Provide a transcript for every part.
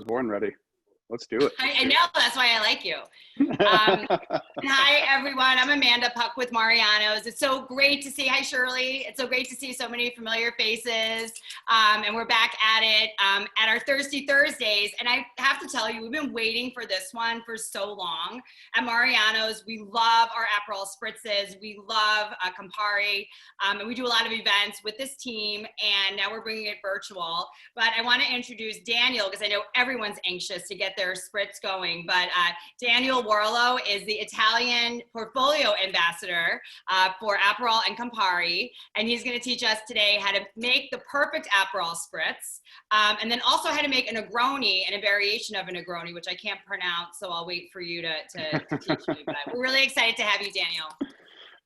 Born ready. Let's do it. I know, that's why I like you. Hi, everyone. I'm Amandapuck with Mariano's. It's so great to see, hi, Shirley. It's so great to see so many familiar faces. And we're back at it at our Thirsty Thursdays. And I have to tell you, we've been waiting for this one for so long. At Mariano's, we love our Aperol spritzes. We love Campari. And we do a lot of events with this team. And now we're bringing it virtual. But I want to introduce Daniel, because I know everyone's anxious to get their spritz going. But Daniel Warrilow is the Italian portfolio ambassador for Aperol and Campari, and he's going to teach us today how to make the perfect Aperol spritz, and then also how to make a Negroni and a variation of a Negroni, which I can't pronounce, so I'll wait for you to teach me. But we're really excited to have you, Daniel.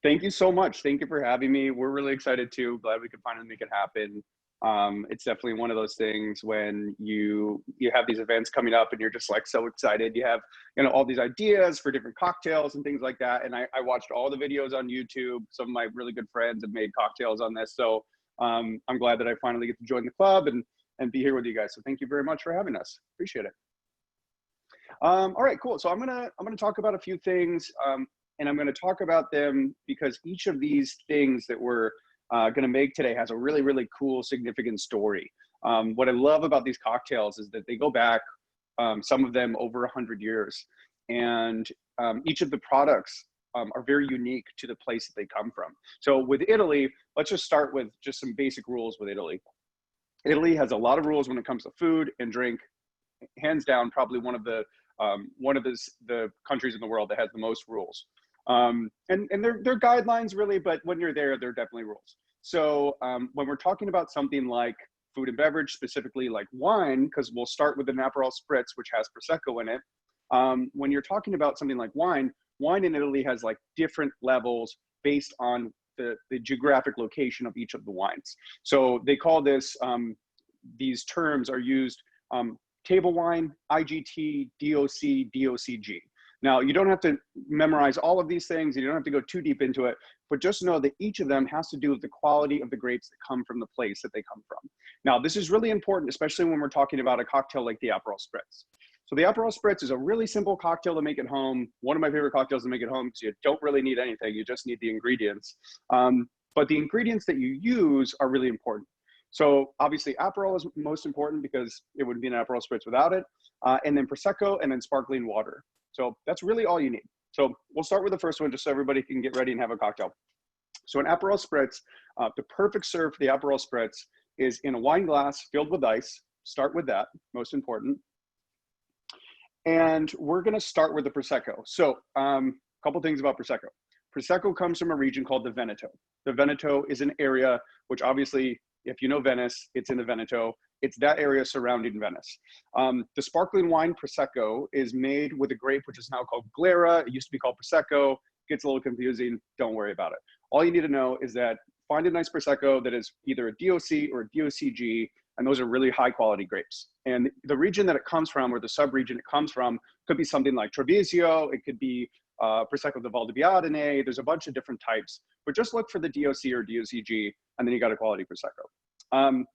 Thank you so much. Thank you for having me. We're really excited too. Glad we could finally make it happen. It's definitely one of those things when you have these events coming up and you're just like so excited. You have, all these ideas for different cocktails and things like that. And I watched all the videos on YouTube. Some of my really good friends have made cocktails on this. So I'm glad that I finally get to join the club and be here with you guys. So thank you very much for having us. Appreciate it. All right, cool. So I'm gonna talk about a few things, and I'm gonna talk about them because each of these things that we're going to make today has a really, really cool, significant story. What I love about these cocktails is that they go back, some of them over 100 years, and each of the products are very unique to the place that they come from. So with Italy, let's just start with just some basic rules with Italy. Italy has a lot of rules when it comes to food and drink. Hands down, probably one of the countries in the world that has the most rules. And they're guidelines really, but when you're there, they're definitely rules. So when we're talking about something like food and beverage, specifically like wine, because we'll start with an Aperol Spritz, which has Prosecco in it. When you're talking about something like wine in Italy has like different levels based on the geographic location of each of the wines. So they call this, these terms are used, table wine, IGT, DOC, DOCG. Now, you don't have to memorize all of these things. You don't have to go too deep into it, but just know that each of them has to do with the quality of the grapes that come from the place that they come from. Now, this is really important, especially when we're talking about a cocktail like the Aperol Spritz. So the Aperol Spritz is a really simple cocktail to make at home. One of my favorite cocktails to make at home because you don't really need anything. You just need the ingredients. But the ingredients that you use are really important. So obviously Aperol is most important because it wouldn't be an Aperol Spritz without it. And then Prosecco and then sparkling water. So that's really all you need. So we'll start with the first one just so everybody can get ready and have a cocktail. So an Aperol Spritz, the perfect serve for the Aperol Spritz is in a wine glass filled with ice. Start with that, most important. And we're gonna start with the Prosecco. So a couple things about Prosecco. Prosecco comes from a region called the Veneto. The Veneto is an area which obviously, if you know Venice, it's in the Veneto. It's that area surrounding Venice. The sparkling wine Prosecco is made with a grape which is now called Glera. It used to be called Prosecco. Gets a little confusing. Don't worry about it. All you need to know is that find a nice Prosecco that is either a DOC or a DOCG, and those are really high quality grapes. And the region that it comes from, or the sub-region it comes from, could be something like Treviso. It could be Prosecco di Valdiviadene. There's a bunch of different types, but just look for the DOC or DOCG, and then you got a quality Prosecco.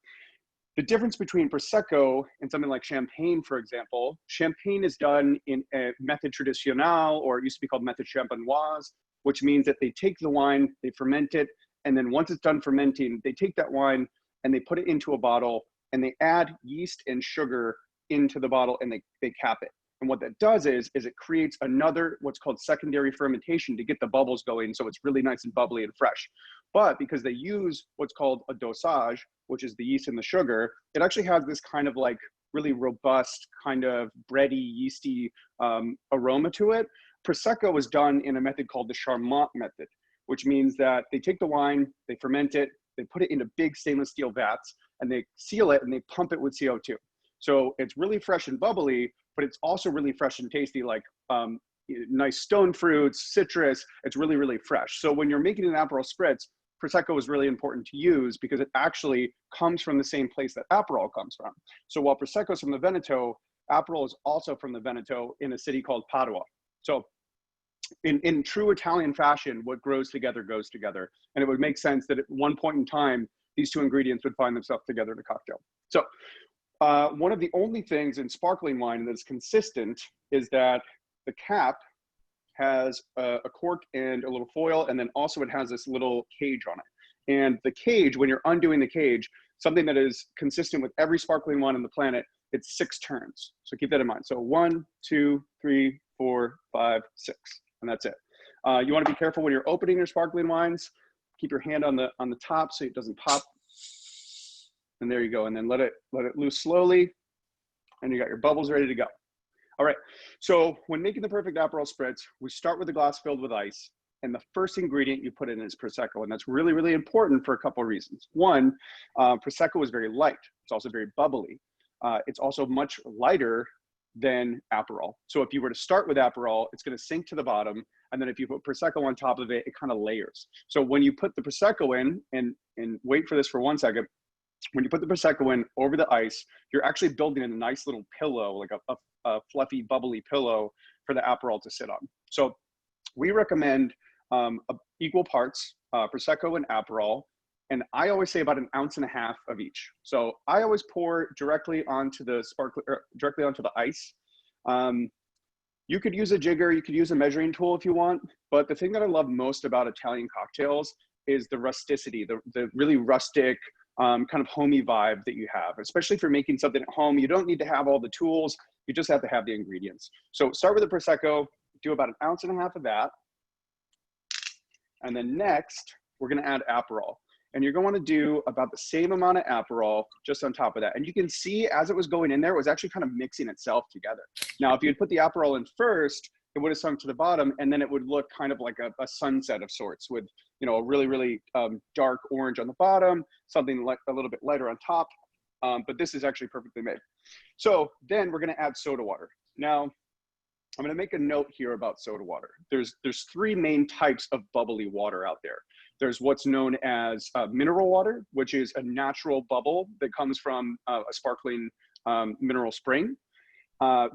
The difference between Prosecco and something like Champagne, for example, Champagne is done in a method traditionnel, or it used to be called method champenoise, which means that they take the wine, they ferment it, and then once it's done fermenting, they take that wine and they put it into a bottle and they add yeast and sugar into the bottle and they cap it. And what that does is it creates another, what's called secondary fermentation to get the bubbles going. So it's really nice and bubbly and fresh. But because they use what's called a dosage, which is the yeast and the sugar, it actually has this kind of like really robust kind of bready, yeasty aroma to it. Prosecco is done in a method called the Charmat method, which means that they take the wine, they ferment it, they put it into big stainless steel vats, and they seal it and they pump it with CO2. So it's really fresh and bubbly, but it's also really fresh and tasty, like nice stone fruits, citrus. It's really, really fresh. So when you're making an Aperol Spritz, Prosecco is really important to use because it actually comes from the same place that Aperol comes from. So while Prosecco is from the Veneto, Aperol is also from the Veneto in a city called Padua. So in true Italian fashion, what grows together goes together. And it would make sense that at one point in time, these two ingredients would find themselves together in a cocktail. So One of the only things in sparkling wine that's consistent is that the cap has a cork and a little foil, and then also it has this little cage on it. And the cage, when you're undoing the cage, something that is consistent with every sparkling wine on the planet, it's 6 turns. So keep that in mind. So 1, 2, 3, 4, 5, 6, and that's it. You want to be careful when you're opening your sparkling wines. Keep your hand on the top so it doesn't pop. And there you go. And then let it loose slowly, and you got your bubbles ready to go. All right, so when making the perfect Aperol spritz, we start with a glass filled with ice, and the first ingredient you put in is Prosecco, and that's really, really important for a couple of reasons. One, Prosecco is very light. It's also very bubbly. It's also much lighter than Aperol. So if you were to start with Aperol, it's gonna sink to the bottom, and then if you put Prosecco on top of it, it kind of layers. So when you put the Prosecco in, and wait for this for 1 second, when you put the Prosecco in over the ice, you're actually building a nice little pillow, like a fluffy, bubbly pillow for the Aperol to sit on. So we recommend equal parts Prosecco and Aperol, and I always say about 1.5 ounces of each. So I always pour directly onto the ice. You could use a jigger, you could use a measuring tool if you want, but the thing that I love most about Italian cocktails is the rusticity, the really rustic, kind of homey vibe that you have, especially if you're making something at home. You don't need to have all the tools, you just have to have the ingredients. So start with the Prosecco, do about 1.5 ounces of that. And then next, we're gonna add Aperol. And you're going to do about the same amount of Aperol just on top of that. And you can see as it was going in there, it was actually kind of mixing itself together. Now, if you had put the Aperol in first, it would have sunk to the bottom, and then it would look kind of like a sunset of sorts with, you know, a really, really dark orange on the bottom, something like a little bit lighter on top. But this is actually perfectly made. So then we're going to add soda water. Now, I'm going to make a note here about soda water. There's 3 main types of bubbly water out there. There's what's known as mineral water, which is a natural bubble that comes from a sparkling mineral spring.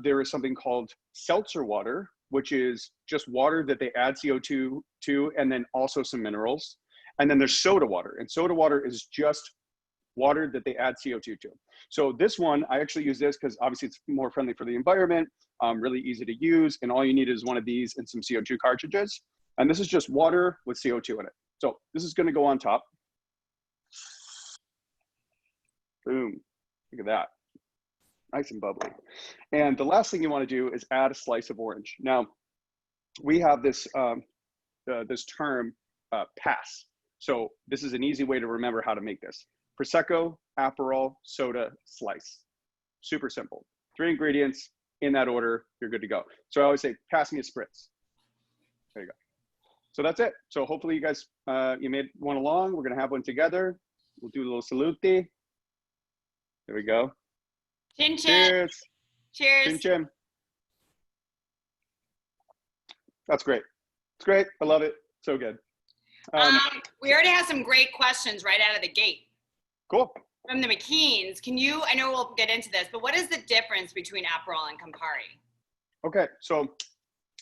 There is something called seltzer water, which is just water that they add CO2 to, and then also some minerals. And then there's soda water, and soda water is just water that they add CO2 to. So this one, I actually use this because obviously it's more friendly for the environment, really easy to use, and all you need is one of these and some CO2 cartridges. And this is just water with CO2 in it. So this is gonna go on top. Boom, look at that. Nice and bubbly. And the last thing you want to do is add a slice of orange. Now, we have this, this term, pass. So this is an easy way to remember how to make this. Prosecco, Aperol, soda, slice. Super simple. 3 ingredients in that order, you're good to go. So I always say, pass me a spritz. There you go. So that's it. So hopefully you guys, you made one along. We're going to have one together. We'll do a little saluti. There we go. Chin chin. Cheers. Cheers. Chin chin. That's great. It's great. I love it. So good. We already have some great questions right out of the gate. Cool. From the McKeans, I know we'll get into this, but what is the difference between Aperol and Campari? Okay, so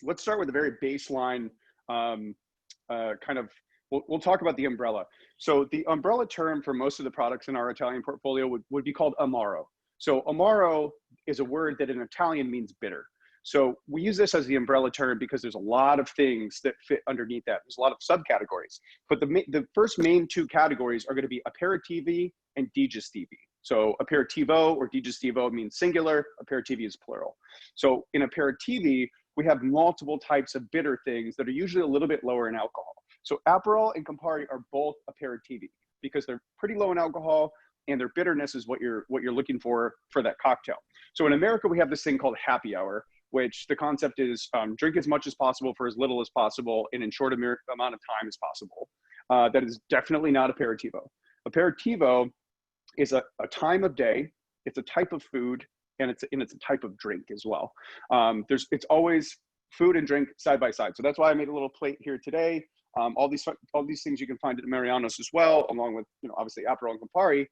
let's start with a very baseline we'll talk about the umbrella. So the umbrella term for most of the products in our Italian portfolio would be called Amaro. So Amaro is a word that in Italian means bitter. So we use this as the umbrella term because there's a lot of things that fit underneath that. There's a lot of subcategories, but the first main 2 categories are going to be aperitivi and digestivi. So aperitivo or digestivo means singular, aperitivi is plural. So in aperitivi, we have multiple types of bitter things that are usually a little bit lower in alcohol. So Aperol and Campari are both aperitivi because they're pretty low in alcohol and their bitterness is what you're looking for that cocktail. So in America, we have this thing called happy hour, which the concept is drink as much as possible for as little as possible and in short amount of time as possible. That is definitely not aperitivo. Aperitivo is a time of day, it's a type of food, and it's a type of drink as well. It's always food and drink side by side. So that's why I made a little plate here today. All these things you can find at Mariano's as well, along with, obviously Aperol and Campari.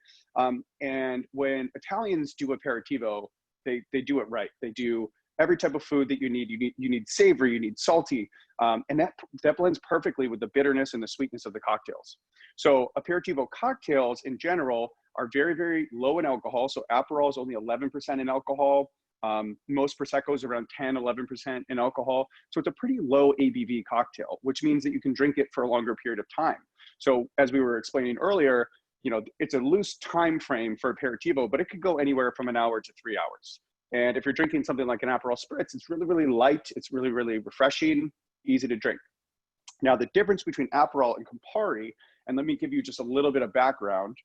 And when Italians do aperitivo, they do it right. They do every type of food that you need. You need savory, you need salty, and that blends perfectly with the bitterness and the sweetness of the cocktails. So aperitivo cocktails in general are very, very low in alcohol. So Aperol is only 11% in alcohol. Most Prosecco's around 10, 11% in alcohol. So it's a pretty low ABV cocktail, which means that you can drink it for a longer period of time. So as we were explaining earlier, it's a loose time frame for aperitivo, but it could go anywhere from an hour to 3 hours. And if you're drinking something like an Aperol Spritz, it's really, really light. It's really, really refreshing, easy to drink. Now, the difference between Aperol and Campari, and let me give you just a little bit of background.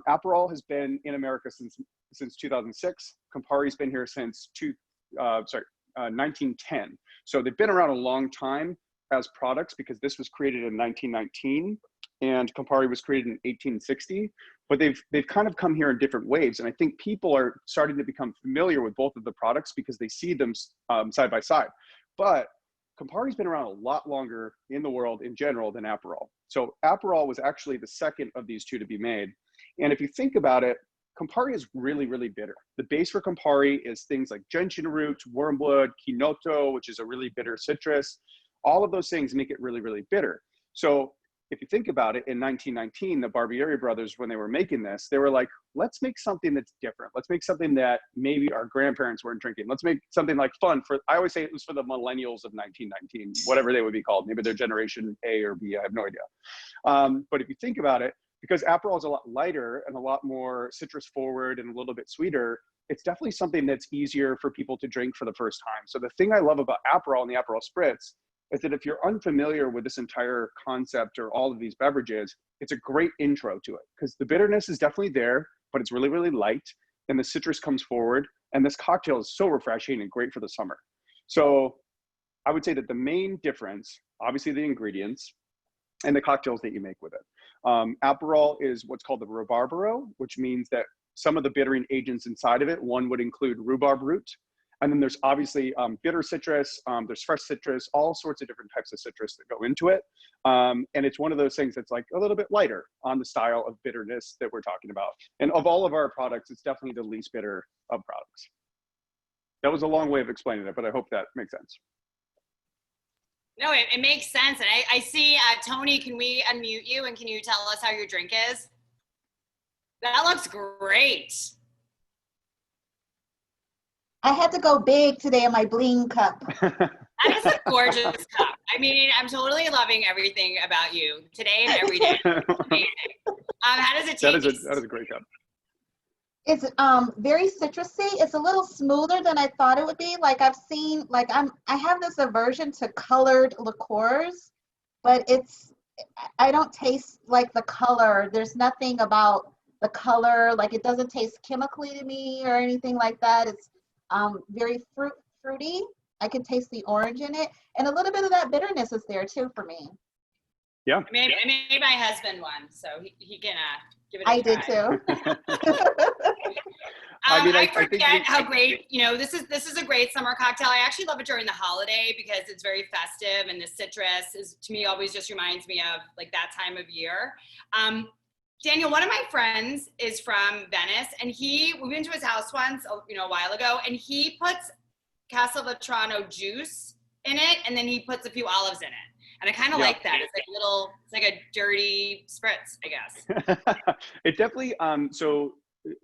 Aperol has been in America since 2006. Campari's been here since 1910. So they've been around a long time as products because this was created in 1919 and Campari was created in 1860. But they've kind of come here in different waves. And I think people are starting to become familiar with both of the products because they see them side by side. But Campari's been around a lot longer in the world in general than Aperol. So Aperol was actually the second of these two to be made. And if you think about it, Campari is really, really bitter. The base for Campari is things like gentian root, wormwood, quinoto, which is a really bitter citrus. All of those things make it really, really bitter. So if you think about it, in 1919, the Barbieri brothers, when they were making this, they were like, let's make something that's different. Let's make something that maybe our grandparents weren't drinking. Let's make something like fun for, I always say it was for the millennials of 1919, whatever they would be called. Maybe they're generation A or B, I have no idea. But if you think about it, because Aperol is a lot lighter and a lot more citrus forward and a little bit sweeter, it's definitely something that's easier for people to drink for the first time. So the thing I love about Aperol and the Aperol Spritz is that if you're unfamiliar with this entire concept or all of these beverages, it's a great intro to it because the bitterness is definitely there, but it's really, really light and the citrus comes forward and this cocktail is so refreshing and great for the summer. So I would say that the main difference, obviously the ingredients and the cocktails that you make with it. Aperol is what's called the rabarbaro, which means that some of the bittering agents inside of it, one would include rhubarb root. And then there's obviously bitter citrus, there's fresh citrus, all sorts of different types of citrus that go into it. And it's one of those things that's like a little bit lighter on the style of bitterness that we're talking about. And of all of our products, it's definitely the least bitter of products. That was a long way of explaining it, but I hope that makes sense. No, it makes sense. And I see, Tony, can we unmute you and can you tell us how your drink is? That looks great. I had to go big today in my bling cup. That is a gorgeous cup. I mean, I'm totally loving everything about you today and every day. Amazing. How does it taste? That is a great cup. It's very citrusy. It's a little smoother than I thought it would be. Like I've seen, I have this aversion to colored liqueurs, but I don't taste like the color. There's nothing about the color, like it doesn't taste chemically to me or anything like that. It's very fruity. I can taste the orange in it, and a little bit of that bitterness is there too for me. Yeah. I made my husband one, so he can give it a I try. did too. I forget how great, this is a great summer cocktail. I actually love it during the holiday because it's very festive, and the citrus is, to me, always just reminds me of like that time of year. Daniel, one of my friends is from Venice, and we went to his house once, a while ago, and he puts Castelvetrano juice in it, and then he puts a few olives in it. And I kind of like that. It's like a dirty spritz, I guess. It definitely, so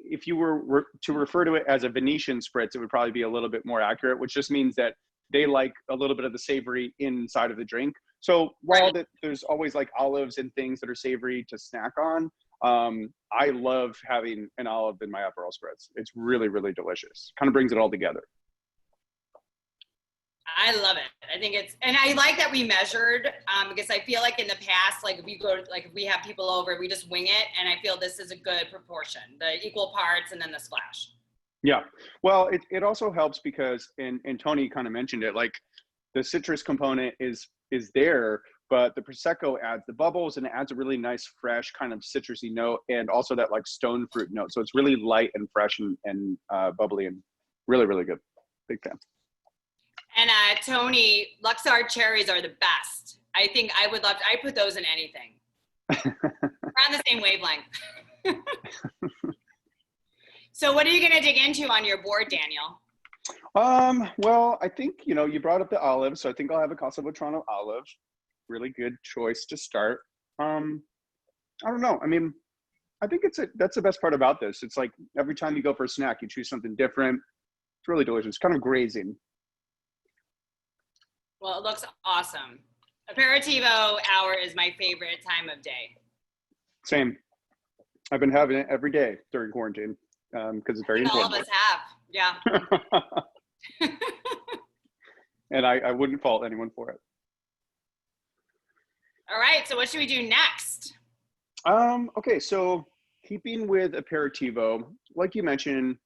if you were to refer to it as a Venetian spritz, it would probably be a little bit more accurate, which just means that they like a little bit of the savory inside of the drink. So while there's always like olives and things that are savory to snack on, I love having an olive in my Aperol spritz. It's really, really delicious. Kind of brings it all together. I love it. I think and I like that we measured, because I feel like in the past, like if we have people over, we just wing it. And I feel this is a good proportion, the equal parts and then the splash. Yeah. Well, it also helps because, and Tony kind of mentioned it, like the citrus component is there, but the Prosecco adds the bubbles and it adds a really nice, fresh kind of citrusy note and also that like stone fruit note. So it's really light and fresh and bubbly and really, really good. Big fan. And Tony, Luxar cherries are the best. I think I put those in anything. We're on the same wavelength. So what are you going to dig into on your board, Daniel? Well, I think, you brought up the olive, so I think I'll have a Casa Vetrano olive. Really good choice to start. Um, I don't know. I mean, I think that's the best part about this. It's like every time you go for a snack, you choose something different. It's really delicious. Kind of grazing. Well, it looks awesome. Aperitivo hour is my favorite time of day. Same. I've been having it every day during quarantine because it's very All important. of us have, yeah. And I wouldn't fault anyone for it. All right, so what should we do next? Okay, so keeping with aperitivo, like you mentioned,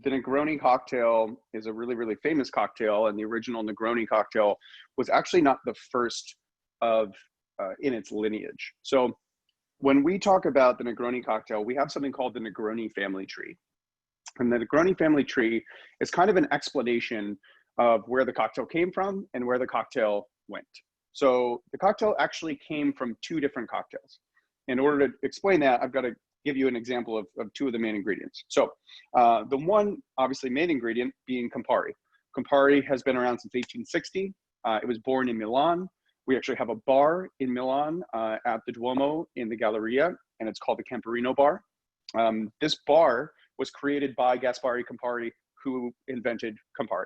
the Negroni cocktail is a really, really famous cocktail, and the original Negroni cocktail was actually not the first of in its lineage. So when we talk about the Negroni cocktail, we have something called the Negroni family tree. And the Negroni family tree is kind of an explanation of where the cocktail came from and where the cocktail went. So the cocktail actually came from two different cocktails. In order to explain that, I've got to give you an example of two of the main ingredients. So the one obviously main ingredient being Campari. Campari has been around since 1860. It was born in Milan. We actually have a bar in Milan at the Duomo in the Galleria, and it's called the Camparino Bar. This bar was created by Gaspare Campari, who invented Campari.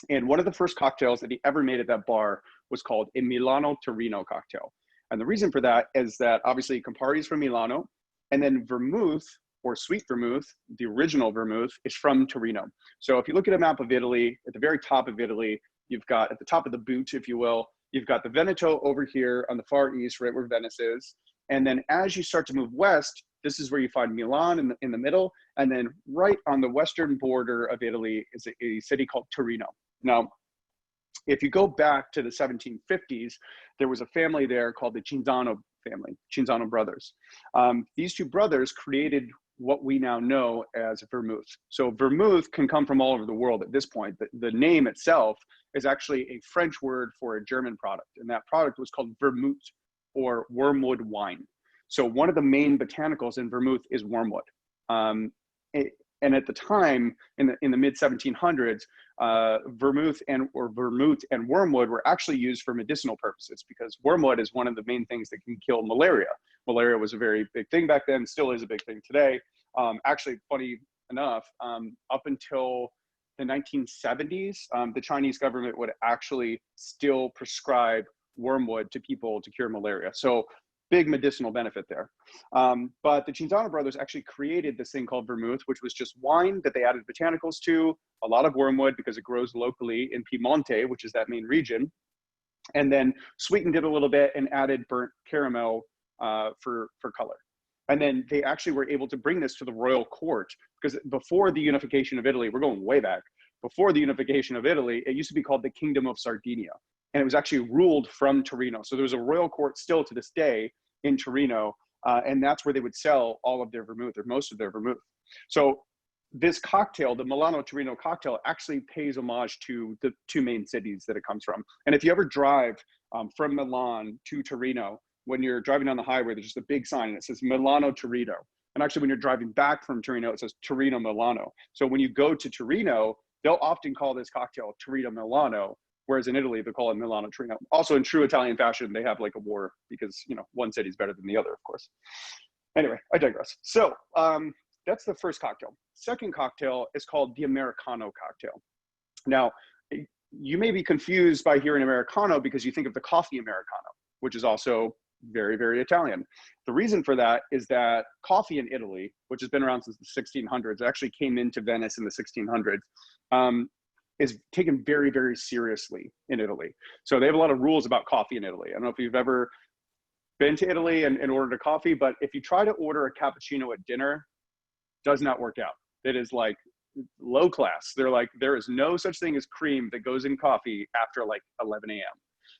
And one of the first cocktails that he ever made at that bar was called a Milano Torino cocktail. And the reason for that is that obviously Campari is from Milano, and then vermouth, or sweet vermouth, the original vermouth, is from Torino. So if you look at a map of Italy, at the very top of Italy, you've got at the top of the boot, if you will, you've got the Veneto over here on the far east, right where Venice is. And then as you start to move west, this is where you find Milan in the middle. And then right on the western border of Italy is a city called Torino. Now, if you go back to the 1750s, there was a family there called the Cinzano family, Cinzano brothers. These two brothers created what we now know as vermouth. So vermouth can come from all over the world at this point. The name itself is actually a French word for a German product, and that product was called vermouth, or wormwood wine. So one of the main botanicals in vermouth is wormwood. And at the time, in the mid 1700s, vermouth and wormwood were actually used for medicinal purposes, because wormwood is one of the main things that can kill malaria. Malaria was a very big thing back then, still is a big thing today. Actually, funny enough, up until the 1970s, the Chinese government would actually still prescribe wormwood to people to cure malaria. So big medicinal benefit there. But the Cinzano brothers actually created this thing called vermouth, which was just wine that they added botanicals to, a lot of wormwood because it grows locally in Piemonte, which is that main region, and then sweetened it a little bit and added burnt caramel for color. And then they actually were able to bring this to the royal court, because before the unification of Italy, we're going way back, before the unification of Italy, it used to be called the Kingdom of Sardinia. And it was actually ruled from Torino. So there was a royal court still to this day in Torino, and that's where they would sell all of their vermouth, or most of their vermouth. So this cocktail, the Milano Torino cocktail, actually pays homage to the two main cities that it comes from. And if you ever drive from Milan to Torino, when you're driving down the highway, there's just a big sign and it says Milano Torino. And actually when you're driving back from Torino, it says Torino Milano. So when you go to Torino, they'll often call this cocktail Torino Milano, whereas in Italy, they call it Milano Torino. Also in true Italian fashion, they have like a war because, one city is better than the other, of course. Anyway, I digress. So that's the first cocktail. Second cocktail is called the Americano cocktail. Now, you may be confused by hearing Americano because you think of the coffee Americano, which is also very, very Italian. The reason for that is that coffee in Italy, which has been around since the 1600s, it actually came into Venice in the 1600s, is taken very, very seriously in Italy. So they have a lot of rules about coffee in Italy. I don't know if you've ever been to Italy and ordered a coffee, but if you try to order a cappuccino at dinner, does not work out. It is like low class. They're like, there is no such thing as cream that goes in coffee after like 11 a.m.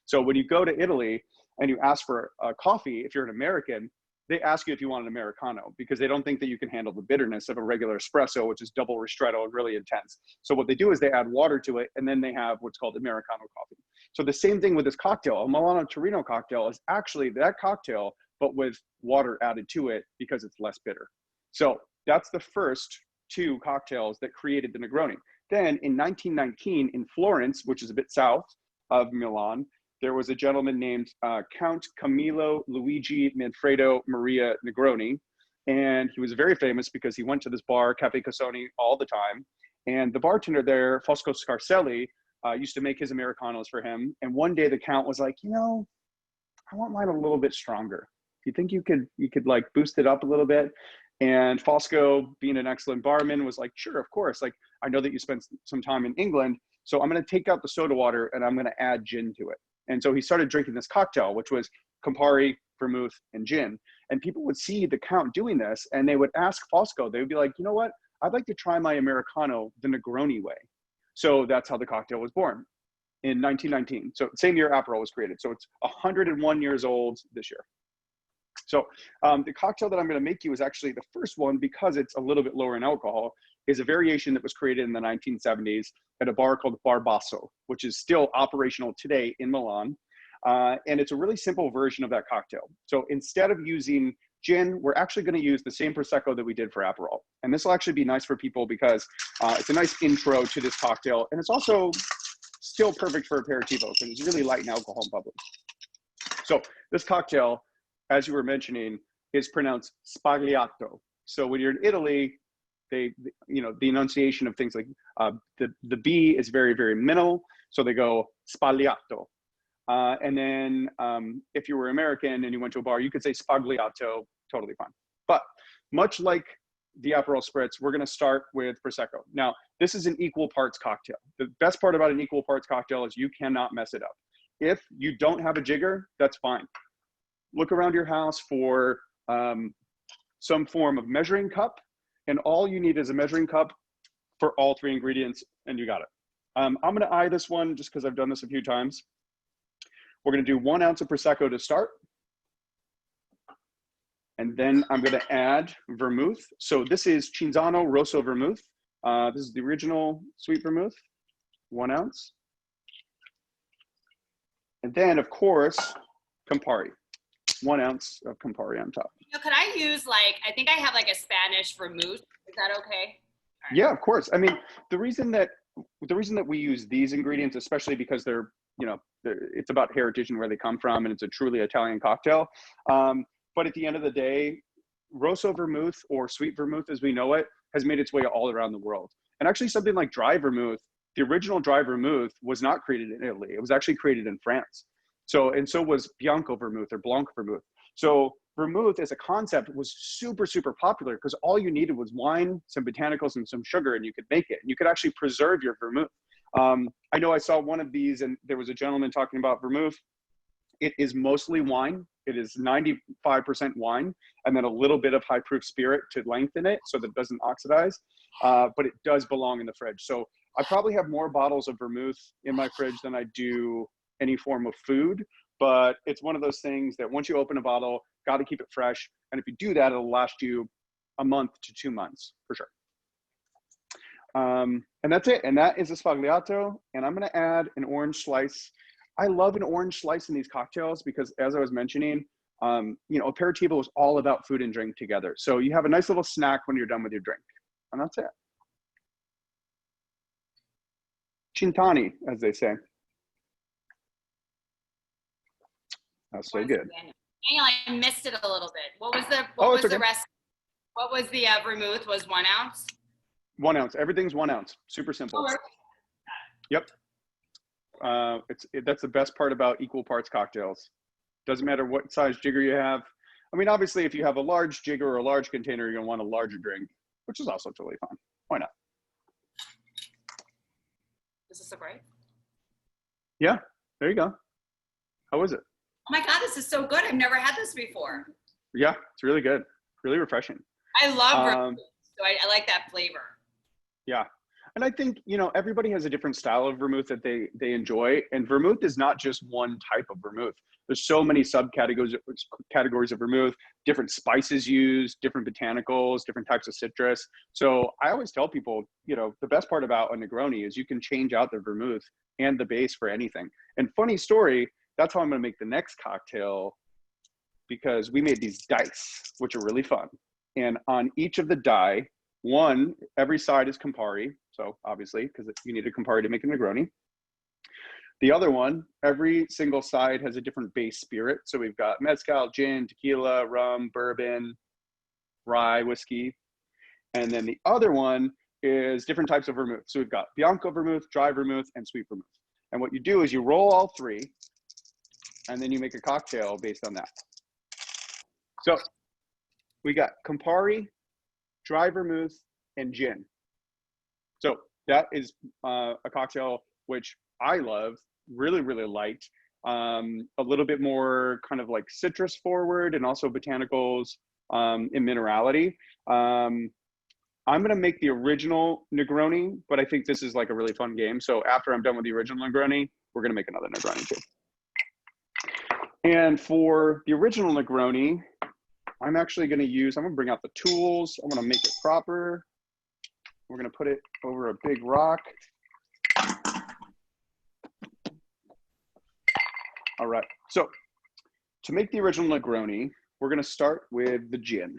So when you go to Italy and you ask for a coffee, if you're an American, they ask you if you want an Americano because they don't think that you can handle the bitterness of a regular espresso, which is double ristretto and really intense. So what they do is they add water to it, and then they have what's called Americano coffee. So the same thing with this cocktail. A Milano Torino cocktail is actually that cocktail, but with water added to it because it's less bitter. So that's the first two cocktails that created the Negroni. Then in 1919 in Florence, which is a bit south of Milan, there was a gentleman named Count Camillo Luigi Manfredo Maria Negroni. And he was very famous because he went to this bar, Cafe Casoni, all the time. And the bartender there, Fosco Scarselli, used to make his Americanos for him. And one day the Count was like, you know, I want mine a little bit stronger. Do you think you could like boost it up a little bit? And Fosco, being an excellent barman, was like, sure, of course. Like, I know that you spent some time in England, so I'm going to take out the soda water and I'm going to add gin to it. And so he started drinking this cocktail, which was Campari, vermouth, and gin. And people would see the Count doing this and they would ask Fosco, they would be like, you know what? I'd like to try my Americano the Negroni way. So that's how the cocktail was born in 1919. So same year Aperol was created. So it's 101 years old this year. So the cocktail that I'm going to make you is actually the first one, because it's a little bit lower in alcohol, is a variation that was created in the 1970s at a bar called Bar Basso, which is still operational today in Milan. And it's a really simple version of that cocktail. So instead of using gin, we're actually going to use the same Prosecco that we did for Aperol. And this will actually be nice for people because it's a nice intro to this cocktail. And it's also still perfect for aperitivo because it's really light in alcohol in public. So this cocktail, as you were mentioning, is pronounced spagliato. So when you're in Italy, the enunciation of things like the B is very, very minimal. So they go spagliato. And then if you were American and you went to a bar, you could say spagliato, totally fine. But much like the Aperol Spritz, we're going to start with Prosecco. Now, this is an equal parts cocktail. The best part about an equal parts cocktail is you cannot mess it up. If you don't have a jigger, that's fine. Look around your house for some form of measuring cup, and all you need is a measuring cup for all three ingredients, and you got it. I'm going to eye this one just because I've done this a few times. We're going to do 1 ounce of Prosecco to start. And then I'm going to add vermouth. So this is Cinzano Rosso vermouth. This is the original sweet vermouth, 1 ounce. And then, of course, Campari. 1 ounce of Campari on top. Could I use I think I have a Spanish vermouth. Is that okay? Right. Yeah, of course. I mean, the reason that we use these ingredients, especially because they're, it's about heritage and where they come from, and it's a truly Italian cocktail. But at the end of the day, Rosso vermouth, or sweet vermouth as we know it, has made its way all around the world. And actually something like dry vermouth, the original dry vermouth was not created in Italy. It was actually created in France. So was Bianco vermouth or Blanc vermouth. So vermouth as a concept was super, super popular because all you needed was wine, some botanicals, and some sugar, and you could make it. And you could actually preserve your vermouth. I know I saw one of these, and there was a gentleman talking about vermouth. It is mostly wine. It is 95% wine, and then a little bit of high proof spirit to lengthen it so that it doesn't oxidize. But it does belong in the fridge. So I probably have more bottles of vermouth in my fridge than I do any form of food, but it's one of those things that once you open a bottle, got to keep it fresh. And if you do that, it'll last you a month to 2 months for sure. And that's it. And that is a spagliato. And I'm going to add an orange slice. I love an orange slice in these cocktails because, as I was mentioning, aperitivo is all about food and drink together. So you have a nice little snack when you're done with your drink. And that's it. Cintani, as they say. That's so good. Daniel, I missed it a little bit. What was the rest? What was the vermouth? Was 1 ounce? 1 ounce. Everything's 1 ounce. Super simple. Oh, yep. That's the best part about equal parts cocktails. Doesn't matter what size jigger you have. I mean, obviously, if you have a large jigger or a large container, you're going to want a larger drink, which is also totally fine. Why not? Is this a break? Yeah. There you go. How was it? Oh my God, this is so good. I've never had this before. Yeah, it's really good. Really refreshing. I love vermouth, so I like that flavor. Yeah. And I think, everybody has a different style of vermouth that they enjoy. And vermouth is not just one type of vermouth. There's so many subcategories of vermouth, different spices used, different botanicals, different types of citrus. So I always tell people, the best part about a Negroni is you can change out the vermouth and the base for anything. And funny story, that's how I'm going to make the next cocktail, because we made these dice, which are really fun. And on each of the die, every side is Campari. So obviously, because you need a Campari to make a Negroni. The other one, every single side has a different base spirit. So we've got mezcal, gin, tequila, rum, bourbon, rye, whiskey. And then the other one is different types of vermouth. So we've got Bianco vermouth, dry vermouth, and sweet vermouth. And what you do is you roll all three, and then you make a cocktail based on that. So we got Campari, dry vermouth, and gin. So that is a cocktail which I love, really, really liked. A little bit more kind of like citrus forward and also botanicals and minerality. I'm gonna make the original Negroni, but I think this is like a really fun game. So after I'm done with the original Negroni, we're gonna make another Negroni too. And for the original Negroni, I'm actually gonna bring out the tools. I'm gonna make it proper. We're gonna put it over a big rock. All right, so to make the original Negroni, we're gonna start with the gin.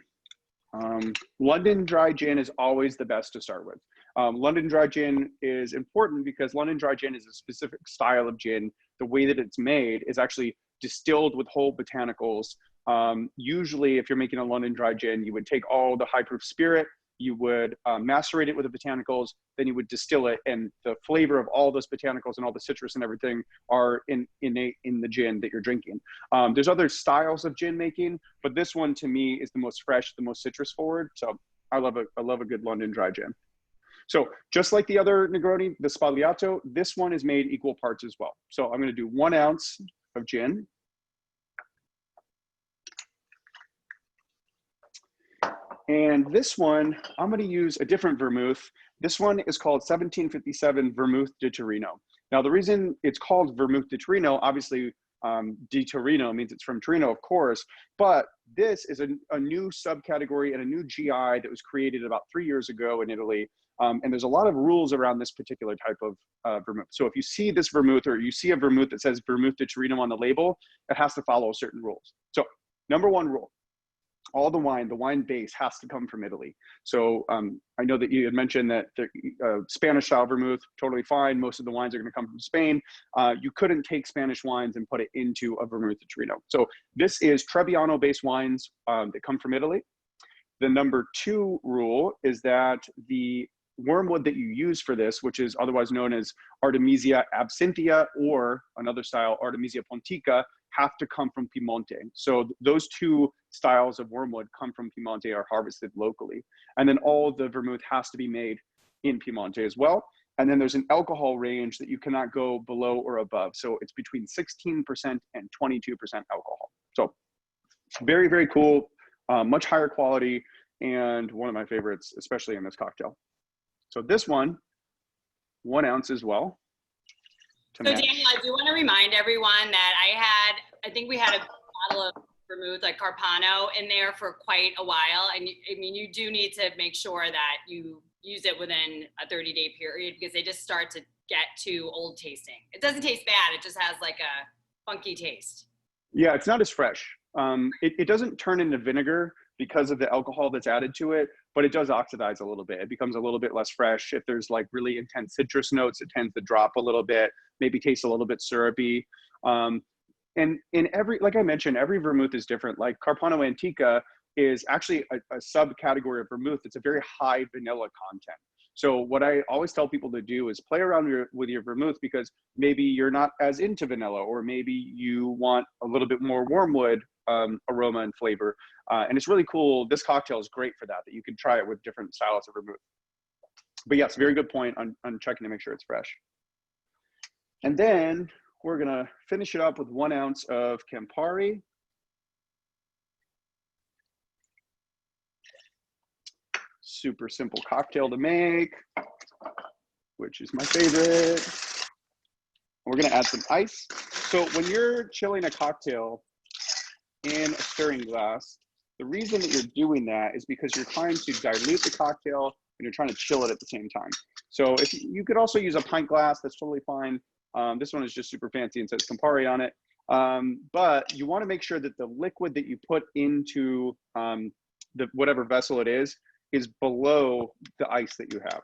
London dry gin is always the best to start with. London dry gin is important because London dry gin is a specific style of gin. The way that it's made is actually distilled with whole botanicals. Usually if you're making a London dry gin, you would take all the high proof spirit, you would macerate it with the botanicals, then you would distill it, and the flavor of all those botanicals and all the citrus and everything are innate in the gin that you're drinking. There's other styles of gin making, but this one to me is the most fresh, the most citrus forward. So I love a good London dry gin. So just like the other Negroni, the Sbagliato, this one is made equal parts as well. So I'm gonna do 1 ounce of gin. And this one, I'm gonna use a different vermouth. This one is called 1757 Vermouth de Torino. Now the reason it's called Vermouth de Torino, obviously di Torino means it's from Torino, of course, but this is a new subcategory and a new GI that was created about 3 years ago in Italy. And there's a lot of rules around this particular type of vermouth. So if you see this vermouth or you see a vermouth that says Vermouth de Torino on the label, it has to follow certain rules. So number 1 rule, all the wine base has to come from Italy. So I know that you had mentioned that the Spanish style vermouth, totally fine. Most of the wines are gonna come from Spain. You couldn't take Spanish wines and put it into a Vermouth de Torino. So this is Trebbiano based wines that come from Italy. The number 2 rule is that the wormwood that you use for this, which is otherwise known as Artemisia absinthium or another style, Artemisia pontica, have to come from Piemonte. So those 2 styles of wormwood come from Piemonte, are harvested locally. And then all the vermouth has to be made in Piemonte as well. And then there's an alcohol range that you cannot go below or above. So it's between 16% and 22% alcohol. So very, very cool, much higher quality, and one of my favorites, especially in this cocktail. So this one, 1 ounce as well. So Daniel, I do want to remind everyone that I think we had a bottle of vermouth, like Carpano, in there for quite a while. And I mean, you do need to make sure that you use it within a 30-day period because they just start to get too old tasting. It doesn't taste bad. It just has like a funky taste. Yeah, it's not as fresh. It doesn't turn into vinegar because of the alcohol that's added to it, but it does oxidize a little bit. It becomes a little bit less fresh. If there's like really intense citrus notes, it tends to drop a little bit, maybe taste a little bit syrupy. And in like I mentioned, every vermouth is different. Like Carpano Antica is actually a subcategory of vermouth. It's a very high vanilla content. So what I always tell people to do is play around with your vermouth, because maybe you're not as into vanilla, or maybe you want a little bit more wormwood aroma and flavor. And it's really cool. This cocktail is great for that you can try it with different styles of vermouth. But yes, very good point on checking to make sure it's fresh. And then we're gonna finish it up with 1 ounce of Campari. Super simple cocktail to make, which is my favorite. We're gonna add some ice. So when you're chilling a cocktail in a stirring glass, the reason that you're doing that is because you're trying to dilute the cocktail and you're trying to chill it at the same time. So if you could also use a pint glass, that's totally fine. This one is just super fancy and says Campari on it. But you wanna make sure that the liquid that you put into whatever vessel it is below the ice that you have.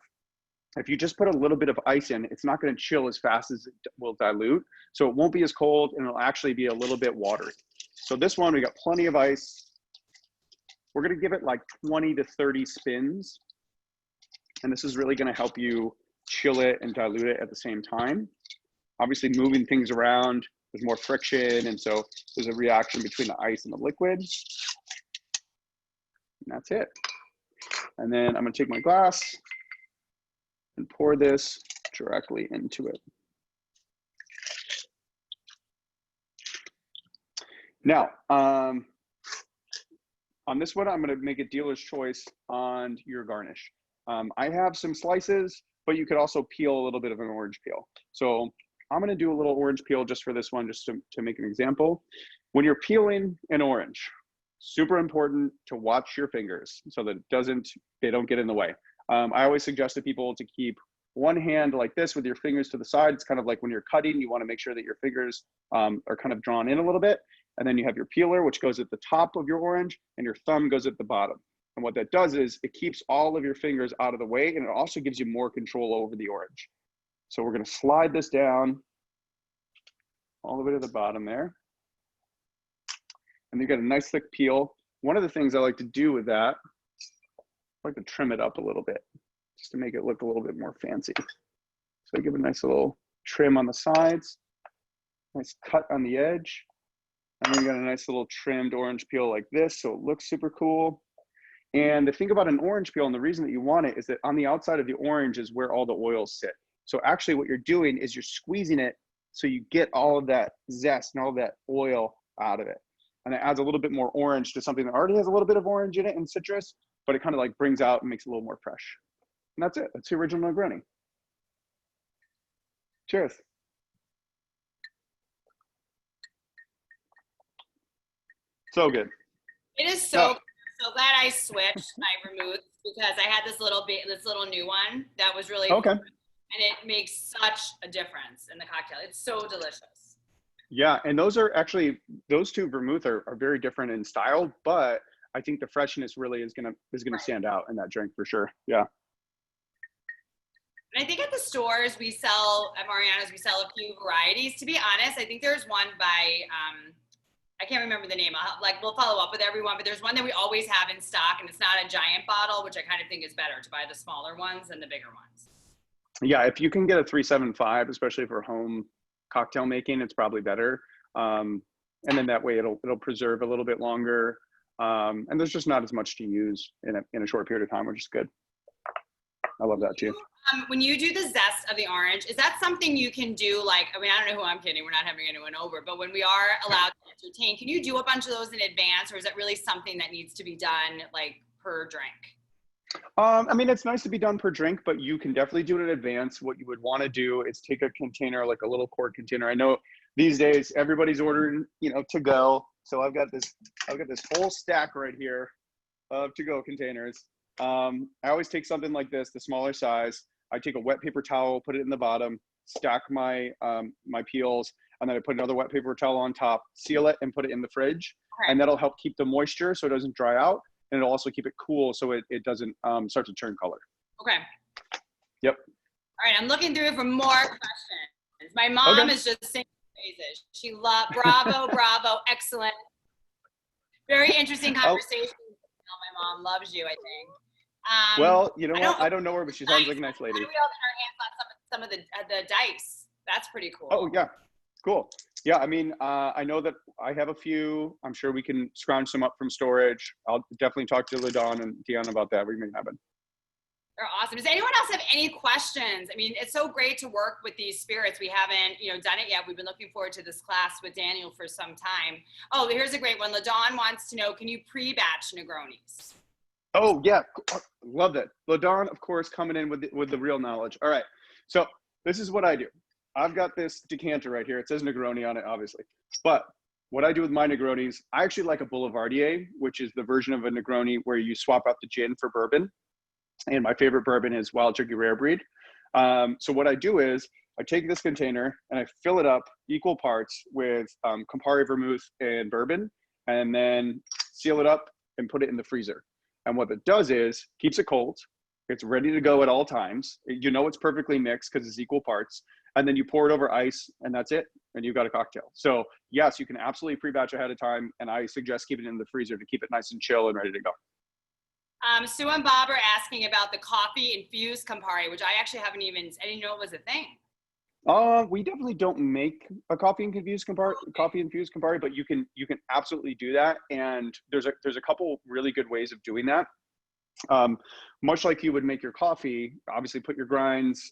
If you just put a little bit of ice in, it's not going to chill as fast as it will dilute. So it won't be as cold, and it'll actually be a little bit watery. So this one, we got plenty of ice. We're going to give it like 20 to 30 spins. And this is really going to help you chill it and dilute it at the same time. Obviously, moving things around, there's more friction. And so there's a reaction between the ice and the liquid. And that's it. And then I'm going to take my glass and pour this directly into it. Now, on this one, I'm going to make a dealer's choice on your garnish. I have some slices, but you could also peel a little bit of an orange peel. So I'm going to do a little orange peel just for this one, just to make an example. When you're peeling an orange, super important to watch your fingers so that they don't get in the way. I always suggest to people to keep one hand like this with your fingers to the side. It's kind of like when you're cutting, you want to make sure that your fingers are kind of drawn in a little bit. And then you have your peeler, which goes at the top of your orange, and your thumb goes at the bottom. And what that does is it keeps all of your fingers out of the way, and it also gives you more control over the orange. So we're going to slide this down all the way to the bottom there. And you got a nice thick peel. One of the things I like to do with that, I like to trim it up a little bit just to make it look a little bit more fancy. So I give a nice little trim on the sides, nice cut on the edge. And then you got a nice little trimmed orange peel like this, so it looks super cool. And the thing about an orange peel, and the reason that you want it, is that on the outside of the orange is where all the oils sit. So actually what you're doing is you're squeezing it so you get all of that zest and all of that oil out of it. And it adds a little bit more orange to something that already has a little bit of orange in it and citrus, but it kind of like brings out and makes it a little more fresh. And that's it. That's the original Negroni. Cheers. So good. It is so glad I switched my vermouth because I had this little new one that was really okay. Fun, and it makes such a difference in the cocktail. It's so delicious. Yeah, and those two vermouth are very different in style, but I think the freshness really is gonna stand out in that drink for sure. Yeah. And I think at the stores at Mariano's we sell a few varieties. To be honest, I think there's one by I can't remember the name. We'll follow up with everyone, but there's one that we always have in stock, and it's not a giant bottle, which I kind of think is better to buy the smaller ones than the bigger ones. Yeah, if you can get a 375, especially for home cocktail making, it's probably better. And then that way it'll preserve a little bit longer. And there's just not as much to use in a short period of time, which is good. I love that too. When you do the zest of the orange, is that something you can do? I don't know who I'm kidding. We're not having anyone over, but when we are allowed to entertain, can you do a bunch of those in advance, or is that really something that needs to be done per drink? It's nice to be done per drink, but you can definitely do it in advance. What you would want to do is take a container, like a little quart container. I know these days everybody's ordering, to go. So I've got this whole stack right here of to-go containers. I always take something like this, the smaller size. I take a wet paper towel, put it in the bottom, stack my my peels, and then I put another wet paper towel on top, seal it, and put it in the fridge. Okay. And that'll help keep the moisture so it doesn't dry out, and it'll also keep it cool so it doesn't start to turn color. Okay. Yep. All right, I'm looking through for more questions. My mom is just singing praises. She loved bravo, excellent. Very interesting conversation. My mom loves you, I think. Well, you know what? I don't know her, but she sounds like a nice lady. We all get our hands on some of the dice. That's pretty cool. Oh, yeah. Cool. Yeah, I know that I have a few. I'm sure we can scrounge some up from storage. I'll definitely talk to LaDawn and Deanna about that. We can make it happen. They're awesome. Does anyone else have any questions? It's so great to work with these spirits. We haven't, done it yet. We've been looking forward to this class with Daniel for some time. Oh, here's a great one. LaDawn wants to know, can you pre-batch Negronis? Oh, yeah. Love that. LaDawn, of course, coming in with the real knowledge. All right. So this is what I do. I've got this decanter right here. It says Negroni on it, obviously. But what I do with my Negronis, I actually like a Boulevardier, which is the version of a Negroni where you swap out the gin for bourbon. And my favorite bourbon is Wild Turkey Rare Breed. So what I do is I take this container and I fill it up equal parts with Campari vermouth and bourbon, and then seal it up and put it in the freezer. And what it does is keeps it cold. It's ready to go at all times. You know it's perfectly mixed because it's equal parts. And then you pour it over ice, and that's it. And you've got a cocktail. So yes, you can absolutely pre-batch ahead of time. And I suggest keeping it in the freezer to keep it nice and chill and ready to go. Sue and Bob are asking about the coffee infused Campari, which I actually I didn't know it was a thing. We definitely don't make a coffee infused Campari, but you can absolutely do that. And there's a couple really good ways of doing that. Much like you would make your coffee, obviously put your grinds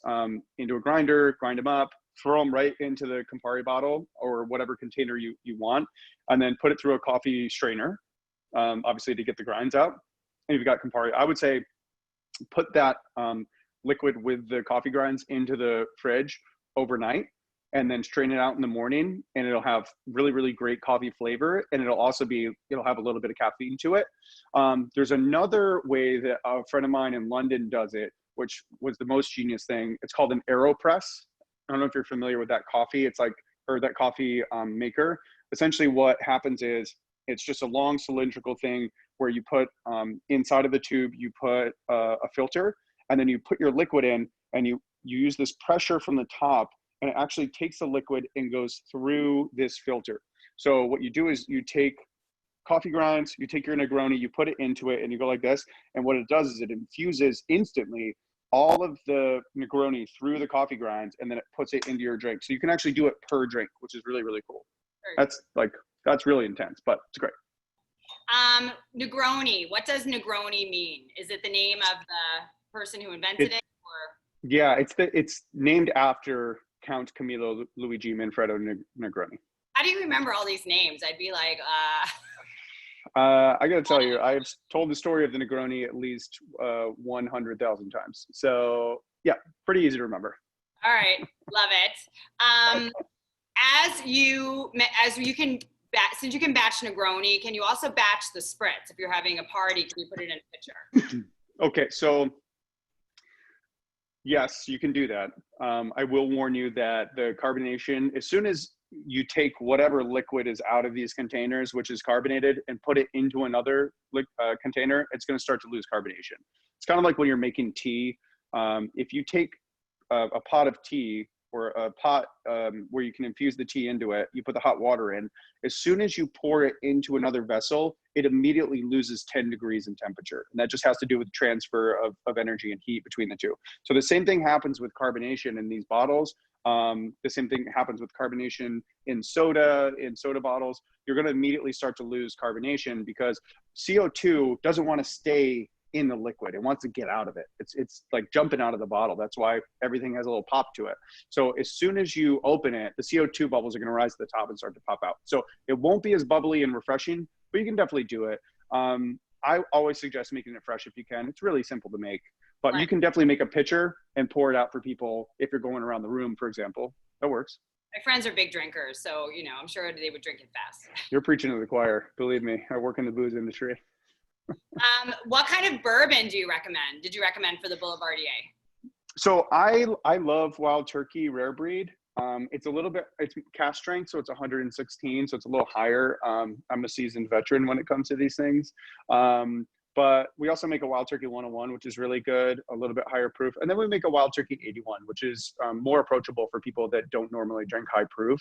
into a grinder, grind them up, throw them right into the Campari bottle or whatever container you want, and then put it through a coffee strainer, obviously to get the grinds out. And you've got Campari. I would say put that liquid with the coffee grinds into the fridge overnight and then strain it out in the morning, and it'll have really, really great coffee flavor. And it'll have a little bit of caffeine to it. There's another way that a friend of mine in London does it, which was the most genius thing. It's called an AeroPress. I don't know if you're familiar with that coffee. Or that coffee maker. Essentially what happens is it's just a long cylindrical thing where you put inside of the tube, you put a filter, and then you put your liquid in, and you use this pressure from the top, and it actually takes the liquid and goes through this filter. So what you do is you take coffee grinds, you take your Negroni, you put it into it, and you go like this. And what it does is it infuses instantly all of the Negroni through the coffee grinds, and then it puts it into your drink. So you can actually do it per drink, which is really, really cool. That's really intense, but it's great. Negroni. What does Negroni mean? Is it the name of the person who invented it? Or? Yeah, it's named after Count Camillo Luigi Manfredo Negroni. How do you remember all these names? I'd be like, I got to tell you, I've told the story of the Negroni at least 100,000 times. So yeah, pretty easy to remember. All right, love it. Since you can batch Negroni, can you also batch the spritz? If you're having a party, can you put it in a pitcher? Okay, so yes, you can do that. I will warn you that the carbonation, as soon as you take whatever liquid is out of these containers, which is carbonated, and put it into another container, it's going to start to lose carbonation. It's kind of like when you're making tea. If you take a pot of tea, or a pot where you can infuse the tea into it, you put the hot water in. As soon as you pour it into another vessel, it immediately loses 10 degrees in temperature. And that just has to do with transfer of energy and heat between the two. So the same thing happens with carbonation in these bottles. The same thing happens with carbonation in soda bottles. You're gonna immediately start to lose carbonation because CO2 doesn't wanna stay in the liquid. It wants to get out of it. It's like jumping out of the bottle. That's why everything has a little pop to it. So as soon as you open it, the CO2 bubbles are going to rise to the top and start to pop out. So it won't be as bubbly and refreshing, but you can definitely do it. I always suggest making it fresh if you can. It's really simple to make, but right. You can definitely make a pitcher and pour it out for people if you're going around the room, for example. That works. My friends are big drinkers, so I'm sure they would drink it fast. You're preaching to the choir. Believe me, I work in the booze industry. What kind of bourbon do you recommend? Did you recommend for the Boulevardier? So I love Wild Turkey Rare Breed. It's cask strength, so it's 116, so it's a little higher. I'm a seasoned veteran when it comes to these things. But we also make a Wild Turkey 101, which is really good, a little bit higher proof. And then we make a Wild Turkey 81, which is more approachable for people that don't normally drink high proof.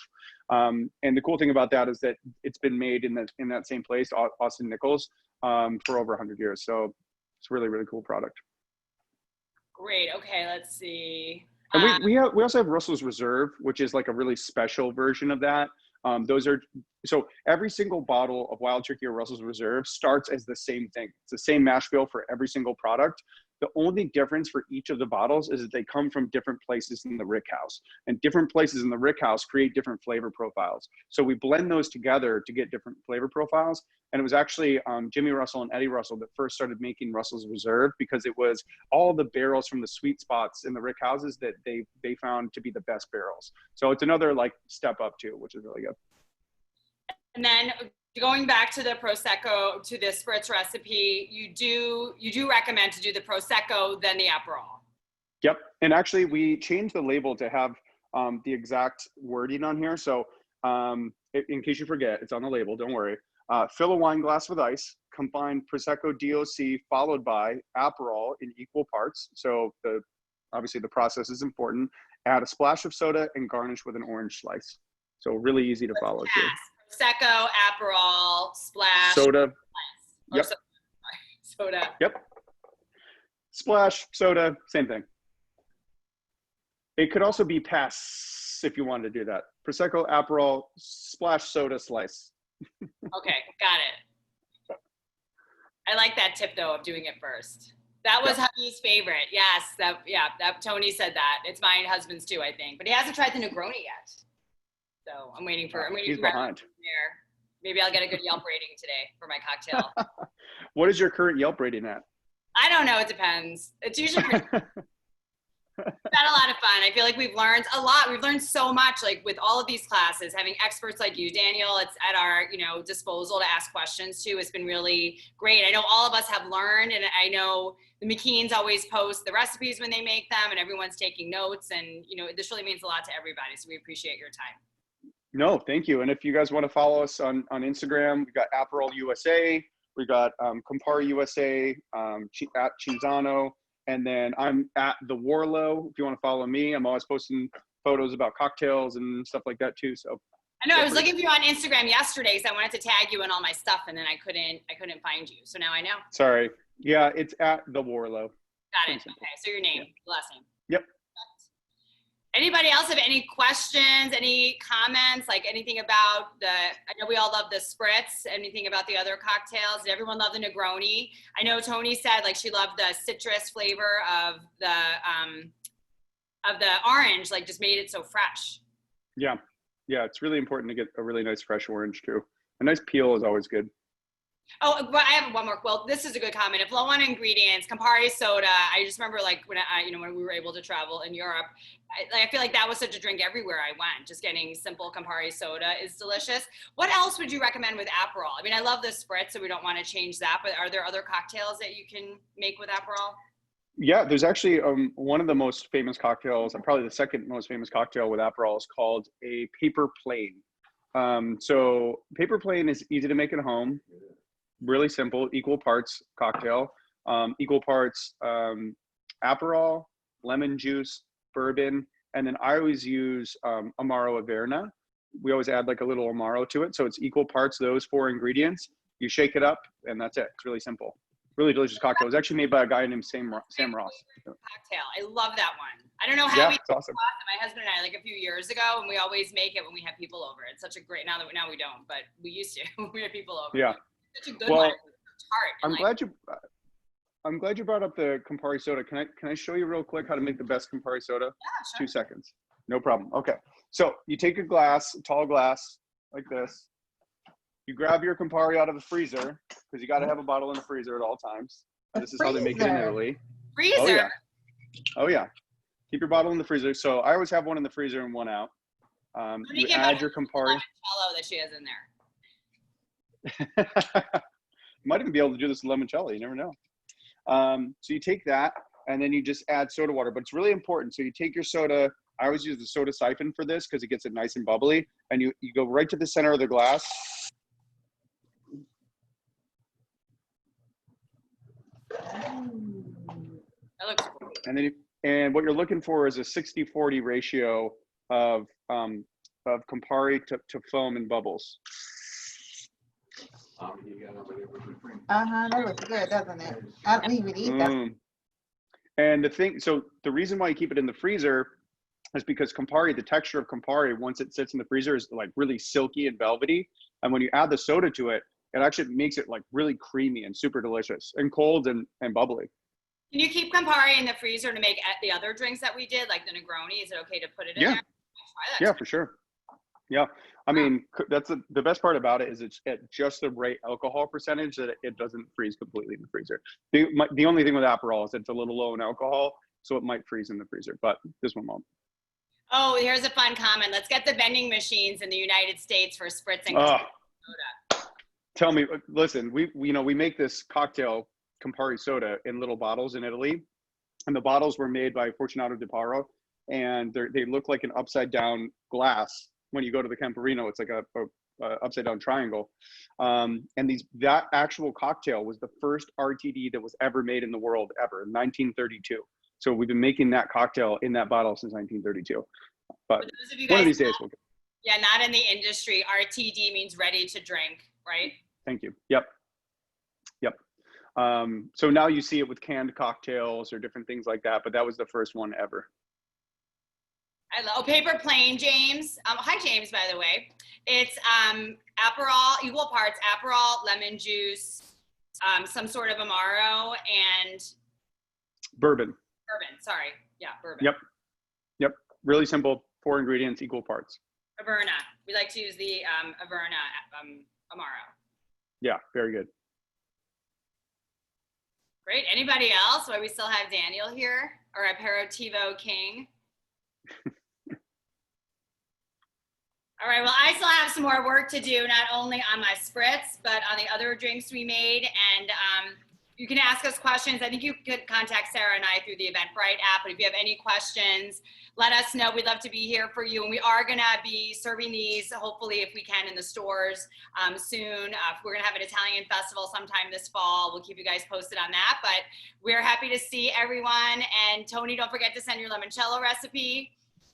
And the cool thing about that is that it's been made in that same place, Austin Nichols, for over 100 years. So it's a really, really cool product. Great. Okay, let's see. And we also have Russell's Reserve, which is like a really special version of that. So every single bottle of Wild Turkey or Russell's Reserve starts as the same thing. It's the same mash bill for every single product. The only difference for each of the bottles is that they come from different places in the rick house, and different places in the rick house create different flavor profiles. So we blend those together to get different flavor profiles. And it was actually Jimmy Russell and Eddie Russell that first started making Russell's Reserve, because it was all the barrels from the sweet spots in the rick houses that they found to be the best barrels. So it's another step up too, which is really good. And then going back to the Prosecco, to the spritz recipe, you do recommend to do the Prosecco, then the Aperol. Yep. And actually we changed the label to have the exact wording on here. So in case you forget, it's on the label, don't worry. Fill a wine glass with ice. Combine Prosecco DOC followed by Aperol in equal parts. So obviously the process is important. Add a splash of soda and garnish with an orange slice. So really easy to follow too. Prosecco, Aperol, splash. Soda. Yep. Soda. Yep. Splash, soda, same thing. It could also be pass if you wanted to do that. Prosecco, Aperol, splash, soda, slice. Okay, got it. I like that tip though of doing it first. That was hubby's favorite. Yes, that Tony said that. It's my husband's too, I think. But he hasn't tried the Negroni yet. So I'm waiting for He's behind. There. Maybe I'll get a good Yelp rating today for my cocktail. What is your current Yelp rating at? I don't know. It depends. It's usually pretty We've had a lot of fun. I feel like we've learned a lot. We've learned so much, like with all of these classes, having experts like you, Daniel, it's at our, disposal to ask questions too. It's been really great. I know all of us have learned, and I know the McKeans always post the recipes when they make them, and everyone's taking notes, and this really means a lot to everybody. So we appreciate your time. No, thank you. And if you guys want to follow us on Instagram, we got Aperol USA, we got Campari USA, at Cinzano. And then I'm at the Warrilow. If you want to follow me, I'm always posting photos about cocktails and stuff like that too. So I know I was looking for you on Instagram yesterday because I wanted to tag you in all my stuff, and then I couldn't find you. So now I know. Sorry. Yeah, it's at the Warrilow. Got it. Okay. So your name, last name. Yep. Anybody else have any questions, any comments, like anything about I know we all love the spritz, anything about the other cocktails? Did everyone love the Negroni? I know Tony said like she loved the citrus flavor of the orange, like just made it so fresh. Yeah. Yeah. It's really important to get a really nice fresh orange too. A nice peel is always good. Oh, but I have one more. Well, this is a good comment. If low on ingredients, Campari soda. I just remember like when when we were able to travel in Europe, I feel like that was such a drink everywhere I went. Just getting simple Campari soda is delicious. What else would you recommend with Aperol? I mean, I love the spritz, so we don't want to change that. But are there other cocktails that you can make with Aperol? Yeah, there's actually one of the most famous cocktails, and probably the second most famous cocktail with Aperol is called a paper plane. So paper plane is easy to make at home. Really simple, equal parts cocktail, equal parts Aperol, lemon juice, bourbon, and then I always use Amaro Averna. We always add like a little Amaro to it, so it's equal parts those 4 ingredients. You shake it up, and that's it. It's really simple. Really delicious cocktail. It was actually made by a guy named Sam Ross. Cocktail. I love that one. I don't know how it's awesome. My husband and I, like a few years ago, and we always make it when we have people over. It's such a great, now we don't, but we used to when we had people over. Yeah. Such a good one. It's tart. I'm glad you brought up the Campari soda. Can I show you real quick how to make the best Campari soda? Yeah, sure. 2 seconds. No problem. Okay. So you take a tall glass like this. You grab your Campari out of the freezer because you got to have a bottle in the freezer at all times. This is how they make it in Italy. Freezer? Oh yeah. Oh yeah. Keep your bottle in the freezer. So I always have one in the freezer and one out. You add your Campari. Limoncello that she has in there. Might even be able to do this limoncello. You never know. So you take that and then you just add soda water, but it's really important. So you take your soda. I always use the soda siphon for this because it gets it nice and bubbly. And you go right to the center of the glass. That looks cool. And what you're looking for is a 60-40 ratio of Campari to foam and bubbles. That looks good, doesn't it? I don't even eat that. And the reason why you keep it in the freezer is because Campari, the texture of Campari, once it sits in the freezer, is like really silky and velvety. And when you add the soda to it, it actually makes it like really creamy and super delicious and cold and bubbly. Can you keep Campari in the freezer to make the other drinks that we did, like the Negroni? Is it okay to put it in there? Yeah, for sure. Yeah. I mean, that's the best part about it is it's at just the right alcohol percentage that it doesn't freeze completely in the freezer. The only thing with Aperol is it's a little low in alcohol, so it might freeze in the freezer, but this one won't. Oh, here's a fun comment. Let's get the vending machines in the United States for spritzing soda. Tell me, listen, we make this cocktail Campari soda in little bottles in Italy, and the bottles were made by Fortunato Di Paro, and they look like an upside down glass. When you go to the Camparino, it's like a upside down triangle. And that actual cocktail was the first RTD that was ever made in the world ever in 1932. So we've been making that cocktail in that bottle since 1932. But For those of you one of guys these days we'll get. Yeah, not in the industry. RTD means ready to drink, right? Thank you. Yep. So now you see it with canned cocktails or different things like that, but that was the first one ever. I love Paper Plane, James. Hi, James, by the way. It's Aperol, equal parts Aperol, lemon juice, some sort of Amaro, and Bourbon. Sorry. Yeah, bourbon. Yep. Really simple. 4 ingredients, equal parts. Averna. We like to use the Averna Amaro. Yeah, very good. Great. Anybody else? Why we still have Daniel here, our Aperitivo King. All right, well, I still have some more work to do, not only on my spritz, but on the other drinks we made. And you can ask us questions. I think you could contact Sarah and I through the Eventbrite app. But if you have any questions, let us know. We'd love to be here for you. And we are going to be serving these, hopefully, if we can, in the stores soon. We're going to have an Italian festival sometime this fall. We'll keep you guys posted on that. But we're happy to see everyone. And Tony, don't forget to send your limoncello recipe.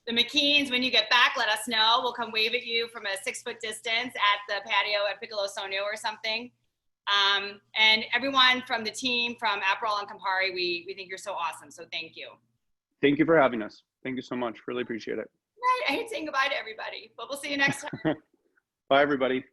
The McKeans, when you get back, let us know. We'll come wave at you from a 6-foot distance at the patio at Piccolo Sonio or something. And everyone from the team, from Aperol and Campari, we think you're so awesome. So thank you. Thank you for having us. Thank you so much. Really appreciate it. Right. I hate saying goodbye to everybody, but we'll see you next time. Bye, everybody.